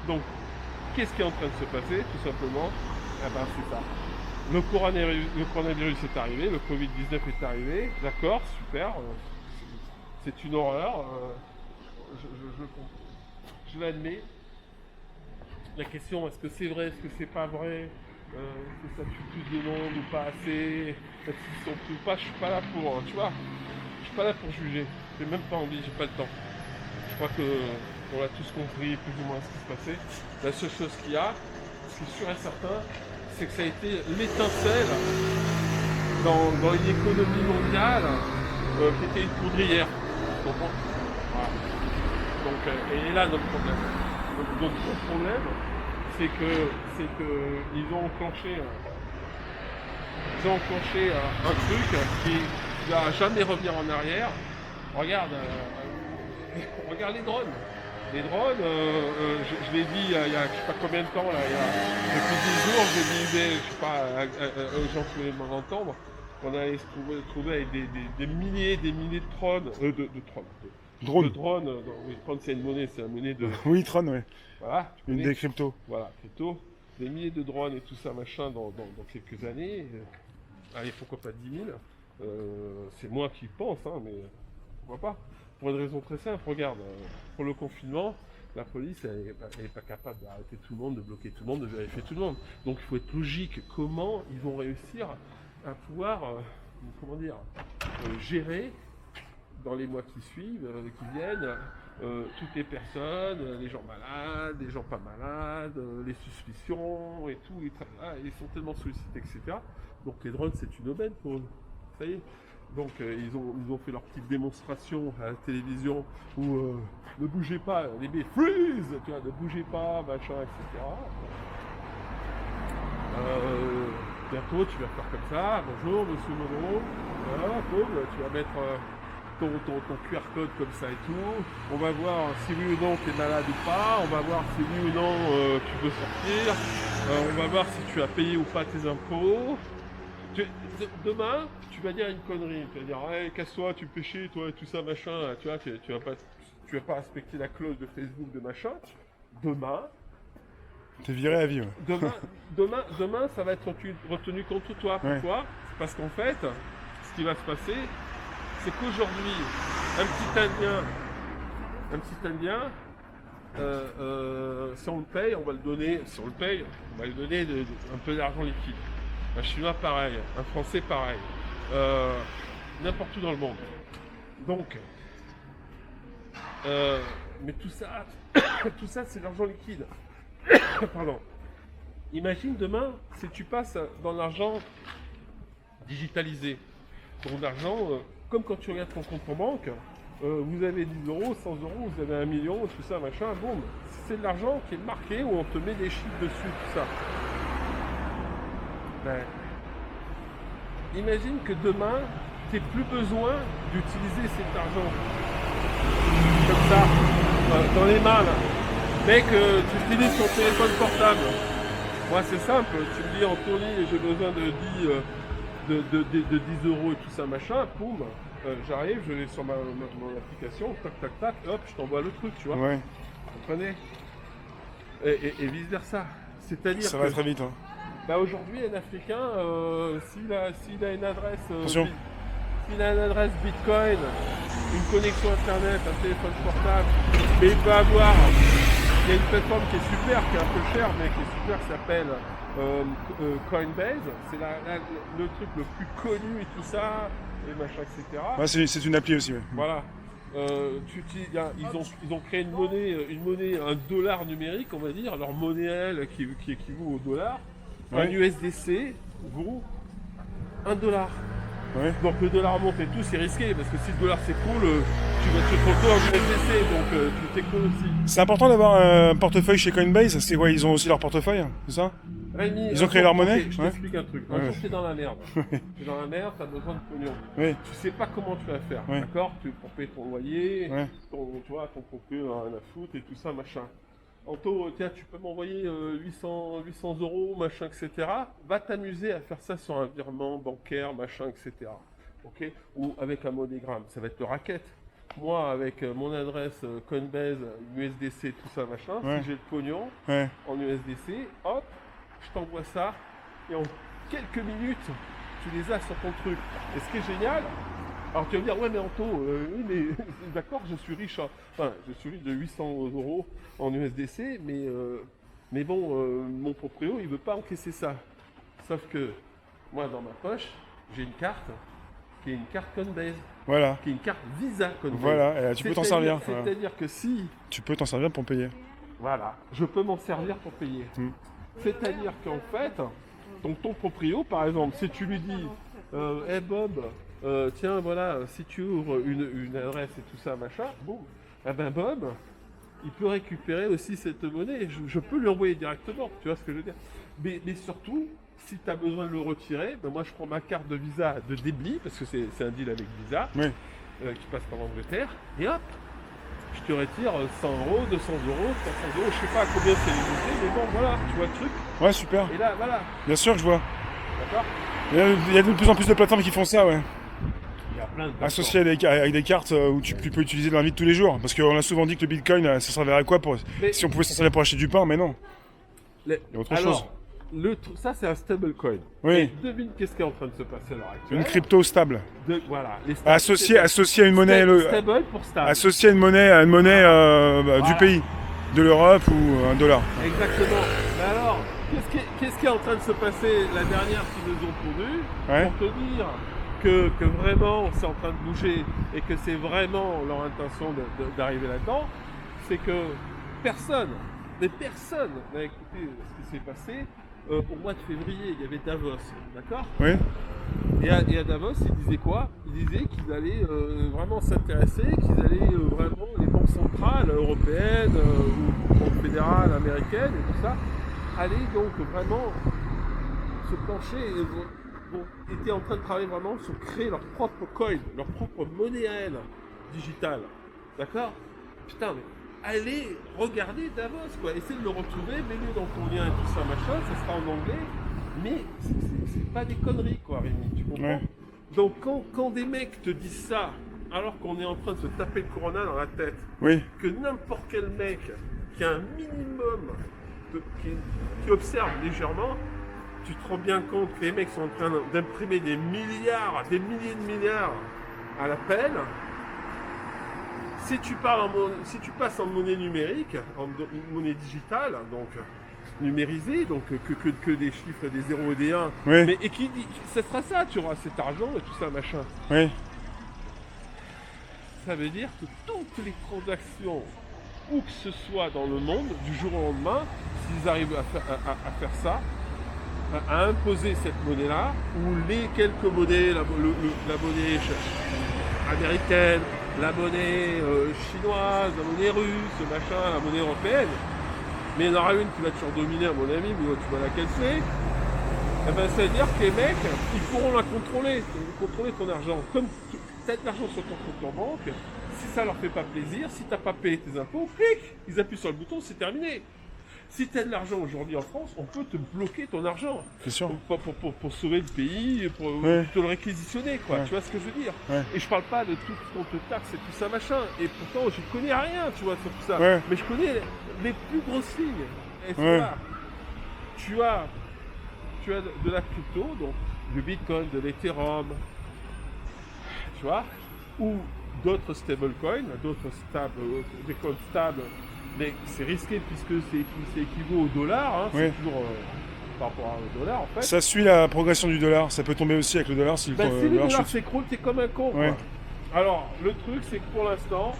Donc, qu'est-ce qui est en train de se passer, tout simplement? Eh ben, c'est ça. Le coronavirus est arrivé, le Covid-19 est arrivé, d'accord, super, c'est une horreur, je l'admets. La question, est-ce que c'est vrai, est-ce que c'est pas vrai, est-ce que ça tue plus de monde ou pas assez, est-ce qu'ils sont plus ou pas, je suis pas là pour, tu vois, je suis pas là pour juger, j'ai même pas envie, j'ai pas le temps. Je crois que on a tous compris plus ou moins ce qui se passait. La seule chose qu'il y a, ce qui est sûr et certain, c'est que ça a été l'étincelle dans l'économie mondiale qui était une poudrière. Tu comprends? Voilà. Donc, et là notre problème. Donc, notre gros problème, c'est que ils ont enclenché un truc qui va jamais revenir en arrière. Regarde, regarde les drones. Les drones, je l'ai dit il y a je sais pas combien de temps, là, depuis 10 jours, je disais, je sais pas, aux gens qui voulaient m'entendre, qu'on allait se trouver avec des milliers de drones, de Drone. drones, oui, drone c'est une monnaie, c'est la monnaie de, Oui, Tron, ouais. voilà, tu Une connais, des cryptos. voilà, crypto, des milliers de drones et tout ça, machin, dans quelques années, allez, pourquoi pas 10 000, c'est moi qui pense, hein, mais pourquoi pas? Pour une raison très simple, regarde, pour le confinement, la police elle est pas capable d'arrêter tout le monde, de bloquer tout le monde, de vérifier tout le monde. Donc il faut être logique. Comment ils vont réussir à pouvoir, comment dire, gérer dans les mois qui suivent, qui viennent, toutes les personnes, les gens malades, les gens pas malades, les suspicions et tout. Ils sont tellement sollicités, etc. Donc les drones, c'est une aubaine pour eux. Ça y est. Donc ils ont fait leur petite démonstration à la télévision où ne bougez pas, les baies freeze, tu vois, ne bougez pas, machin, etc. Bientôt tu vas faire comme ça, bonjour monsieur Monod, voilà, boum, tu vas mettre ton QR code comme ça et tout. On va voir si oui ou non tu es malade ou pas, on va voir si oui ou non tu peux sortir, on va voir si tu as payé ou pas tes impôts. Demain, tu vas dire une connerie, tu vas dire hey, casse-toi, tu péché, toi et tout ça, machin, tu vois, tu vas pas respecter la clause de Facebook de machin. Demain, T'es viré à vie, ouais. demain, ça va être retenu contre toi. Ouais. Pourquoi? C'est parce qu'en fait, ce qui va se passer, c'est qu'aujourd'hui, un petit Indien, si on le paye, on va le donner, si on le paye, on va lui donner un peu d'argent liquide. Un Chinois pareil, un Français pareil, n'importe où dans le monde. Donc, mais tout ça, tout ça c'est de l'argent liquide. Pardon. Imagine demain si tu passes dans l'argent digitalisé. Ton argent, comme quand tu regardes ton compte en banque, vous avez 10 euros, 100 euros, vous avez 1 million, tout ça, machin, boum. C'est de l'argent qui est marqué où on te met des chiffres dessus, tout ça. Ben, imagine que demain, tu n'aies plus besoin d'utiliser cet argent comme ça, dans les mains là. Mec, tu utilises ton téléphone portable. Moi c'est simple, tu me dis Anthony, j'ai besoin de 10 euros et tout ça machin, poum, j'arrive, je l'ai sur mon application, tac tac tac, hop, je t'envoie le truc, tu vois. Ouais. Vous comprenez? Et vice versa. C'est-à-dire Ça que va très vite, hein. bah aujourd'hui un Africain, s'il a une adresse Attention. s'il a une adresse Bitcoin, une connexion internet, un téléphone portable, mais il peut avoir. Il y a une plateforme qui est super, qui est un peu chère, mais qui est super, qui s'appelle Coinbase. C'est le truc le plus connu et tout ça, et machin, etc. Ouais, c'est une appli aussi, ouais. Voilà. Ils ont créé une monnaie, un dollar numérique, on va dire, leur monnaie, elle, qui équivaut au dollar. Ouais. Un USDC vaut 1 dollar. Ouais. Donc le dollar monte et tout, c'est risqué, parce que si le dollar s'écroule, tu vas te retrouver en USDC, donc tu t'écroules aussi. C'est important d'avoir un portefeuille chez Coinbase, c'est quoi, ils ont aussi leur portefeuille, c'est ça? Rémi, Ils ont créé leur monnaie? ok, je Ouais. t'explique un truc. Un Ouais. jour, t'es dans la merde. T'es dans la merde, t'as besoin de pognon. Oui. Tu sais pas comment tu vas faire, Ouais. d'accord? Pour payer ton loyer, Ouais. tu vois, ton propriétaire rien à foutre et tout ça, machin. Anto, tiens, tu peux m'envoyer 800 euros, machin, etc. Va t'amuser à faire ça sur un virement bancaire, machin, etc. Ok? Ou avec un MoneyGram. Ça va être le racket. moi, avec mon adresse Coinbase, USDC, tout ça, machin, Ouais. si j'ai le pognon Ouais. en USDC, hop, je t'envoie ça, et en quelques minutes, tu les as sur ton truc. Et ce qui est génial, alors tu vas me dire, ouais mais Anto, oui mais d'accord, je suis riche, enfin je suis riche de 800 € en USDC, mais bon, mon proprio il veut pas encaisser ça. Sauf que moi dans ma poche, j'ai une carte qui est une carte Coinbase, Voilà. qui est une carte Visa Coinbase. Voilà, et tu peux t'en servir. Voilà. C'est-à-dire que si, Tu peux t'en servir pour payer. voilà, je peux m'en servir pour payer. C'est-à-dire qu'en fait, donc ton proprio, par exemple, si tu lui dis, hey Bob, tiens, voilà, si tu ouvres une adresse et tout ça, machin, boum, eh ben Bob, il peut récupérer aussi cette monnaie. Je peux lui envoyer directement, tu vois ce que je veux dire. Mais surtout, si tu as besoin de le retirer, ben moi je prends ma carte de Visa de débit, parce que c'est un deal avec Visa, Oui. qui passe par l'Angleterre, et hop, je te retire 100 €, 200 €, 300 €, je sais pas à combien c'est limité, mais bon voilà, tu vois le truc. Ouais, super. Et là, voilà, Bien sûr que je vois. d'accord. Il y a de plus en plus de plateformes qui font ça, ouais. Il y a plein de plateformes. Associé avec des cartes où tu peux utiliser dans la vie de tous les jours. Parce qu'on a souvent dit que le Bitcoin, ça servirait à quoi pour... Mais- Si on pouvait s'en servir pour acheter du pain, mais non. Les- Il y a autre Alors, chose. ça c'est un stablecoin. Oui. Et devine qu'est-ce qui est en train de se passer à l'heure actuelle. Une crypto stable. Voilà. Les Associé à une monnaie... Stable pour stable. Associé à une monnaie du Voilà. pays. De l'Europe ou un dollar. Exactement. Mais alors, qu'est-ce qui est en train de se passer la dernière qu'ils nous ont pondu Ouais. pour te dire que vraiment c'est en train de bouger et que c'est vraiment leur intention d'arriver là-dedans, c'est que personne n'a écouté ce qui s'est passé au mois de février. Il y avait Davos, d'accord? Oui. Et à Davos, ils disaient quoi? Ils disaient qu'ils allaient vraiment s'intéresser, qu'ils allaient vraiment, les banques centrales européennes ou banques fédérales américaines et tout ça, allaient donc vraiment se pencher et étaient en train de travailler vraiment sur créer leur propre coin, leur propre monnaie à elle, digitale. D'accord? Putain, mais allez regarder Davos, quoi. Essayez de le retrouver, mets-le dans ton lien et tout ça, machin, ça sera en anglais. Mais c'est pas des conneries, quoi, Rémi, tu comprends? Ouais. Donc quand des mecs te disent ça, alors qu'on est en train de se taper le corona dans la tête, Oui. que n'importe quel mec qui a un minimum, qui observe légèrement, tu te rends bien compte que les mecs sont en train d'imprimer des milliards, des milliers de milliards à l'appel. Si tu passes en monnaie numérique, en monnaie digitale, donc numérisée, donc que des chiffres, des 0 et des 1, Oui. mais et qui dit, ça sera ça, tu auras cet argent et tout ça, machin. Oui. Ça veut dire que toutes les transactions, où que ce soit dans le monde, du jour au lendemain, s'ils arrivent à faire ça, à imposer cette monnaie-là, ou les quelques monnaies, la monnaie américaine, la monnaie chinoise, la monnaie russe, machin, la monnaie européenne, mais il y en aura une qui va toujours dominer, à mon avis, mais tu vois laquelle c'est, eh ben, ça veut dire que les mecs, ils pourront la contrôler ton argent. Comme tu as de l'argent sur ton compte en banque, si ça leur fait pas plaisir, si tu n'as pas payé tes impôts, clic, ils appuient sur le bouton, c'est terminé. Si tu as de l'argent aujourd'hui en France, on peut te bloquer ton argent. C'est sûr. Pour sauver le pays, pour Ouais. te le réquisitionner, quoi. Ouais. Tu vois ce que je veux dire? Ouais. Et je parle pas de tout ce qu'on te taxe et tout ça, machin. Et pourtant, je connais rien, tu vois, sur tout ça. Ouais. Mais je connais les plus grosses lignes. Et Ouais. là, tu as de la crypto, donc du Bitcoin, de l'Ethereum, tu vois, ou d'autres stablecoins, des coins stables, mais c'est risqué puisque c'est équivaut au dollar, hein, Oui. c'est toujours par rapport au dollar en fait. Ça suit la progression du dollar. Ça peut tomber aussi avec le dollar si Ben, si le le dollar dollar chute. s'écroule, t'es comme un con. Ouais. Quoi. Alors, le truc, c'est que pour l'instant,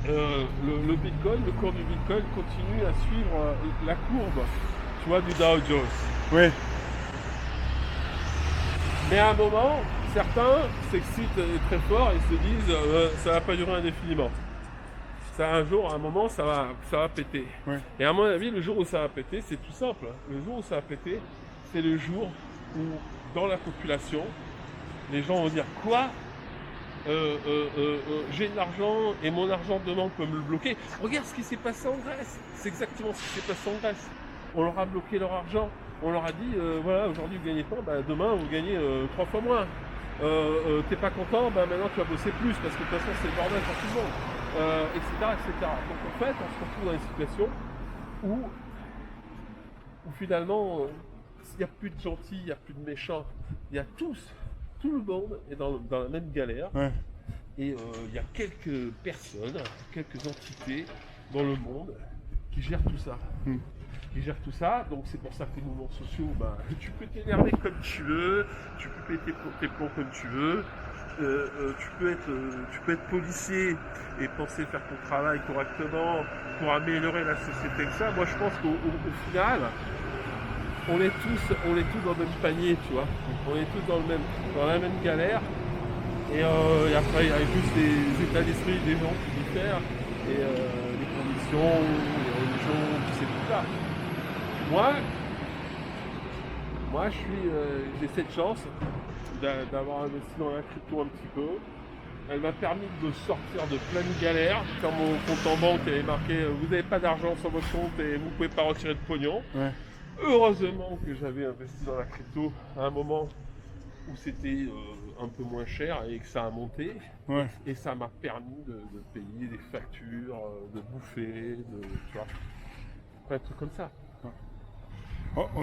le Bitcoin, le cours du Bitcoin continue à suivre la courbe, tu vois, du Dow Jones. Oui. Mais à un moment, certains s'excitent très fort et se disent ça va pas durer indéfiniment. Ça, un jour, à un moment, ça va péter. Ouais. Et à mon avis, le jour où ça va péter, c'est tout simple. Le jour où ça va péter, c'est le jour où, dans la population, les gens vont dire quoi j'ai de l'argent et mon argent demain peut me le bloquer. Regarde ce qui s'est passé en Grèce. C'est exactement ce qui s'est passé en Grèce. On leur a bloqué leur argent. On leur a dit voilà, aujourd'hui vous gagnez pas, bah, demain vous gagnez 3 fois moins. t'es pas content, bah maintenant tu vas bosser plus parce que de toute façon c'est le bordel pour tout le monde, etc., etc. Donc en fait, on se retrouve dans une situation où finalement, il n'y a plus de gentils, il n'y a plus de méchants, il y a tout le monde est dans la même galère. Ouais. Et il y a quelques personnes, quelques entités dans le monde qui gèrent tout ça. Qui gèrent tout ça, donc c'est pour ça que les mouvements sociaux, bah, tu peux t'énerver comme tu veux, tu peux péter tes plombs comme tu veux, tu peux être policier et penser faire ton travail correctement pour améliorer la société que ça. Moi je pense qu'au final, on est tous dans le même panier, tu vois. On est tous dans la même galère. Et après, il y a juste les états d'esprit des gens qui diffèrent, et les conditions, les religions, tous ces trucs-là. Moi, j'ai cette chance d'avoir investi dans la crypto un petit peu. Elle m'a permis de sortir de plein de galères. Quand mon compte en banque avait marqué vous n'avez pas d'argent sur votre compte et vous ne pouvez pas retirer de pognon. Ouais. Heureusement que j'avais investi dans la crypto à un moment où c'était un peu moins cher et que ça a monté. Ouais. Et ça m'a permis de payer des factures, de bouffer, tu vois, plein de trucs comme ça. Oh,